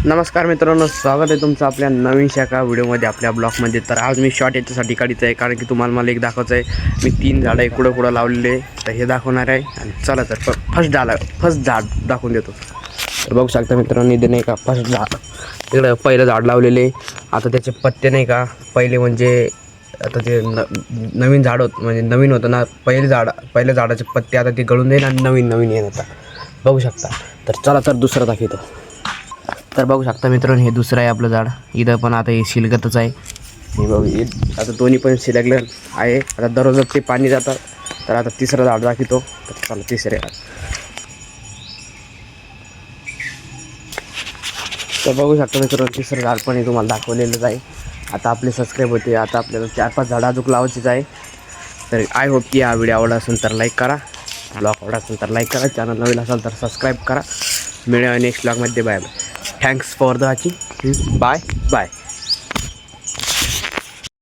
नमस्कार मित्रांनो, स्वागत आहे तुमचं आपल्या नवीन शाखा व्हिडिओमध्ये आपल्या ब्लॉगमध्ये. तर आज मी शॉर्ट याच्यासाठी काढायचं आहे कारण की तुम्हाला मला एक दाखवायचं आहे. मी 3 झाडं इकडं कुठं लावलेले तर हे दाखवणार आहे. आणि चला तर फर्स्ट झाड दाखवून देतो. तर बघू शकता मित्रांनो, इथे नाही का फर्स्ट झाड, इकडं पहिलं झाड लावलेले. आता त्याचे पत्ते नाही का, पहिले म्हणजे आता ते नवीन झाड होतं, म्हणजे नवीन होतं ना पहिल्या झाडाचे पत्ते आता ते गळून जाईल आणि नवीन येत होता. बघू शकता. तर चला तर दुसरं दाखवतो. तर बघू शकता मित्रांनो, हे दुसरं आहे आपलं झाड. इथं पण आता हे शिलगतच आहे. हे बघू, आता दोन्ही पण शिलगलं आहे. आता दररोज ते पाणी जातात. तर आता तिसरं झाड दाखवतो. तर चला तिसरे. तर बघू शकता मित्रांनो, तिसरं झाड पण तुम्हाला दाखवलेलंच आहे. आता आपले सबस्क्राईब होते. आता आपल्याला 4-5 झाडं अजून लावायचीच आहे. तर आय होप की हा व्हिडिओ आवडला असेल तर लाईक करा. ब्लॉग आवडला असेल तर लाईक करा. चॅनल नवीन असेल तर सबस्क्राईब करा. मिळूया नेक्स्ट ब्लॉगमध्ये. Bye bye. Thanks for the watching. Bye bye.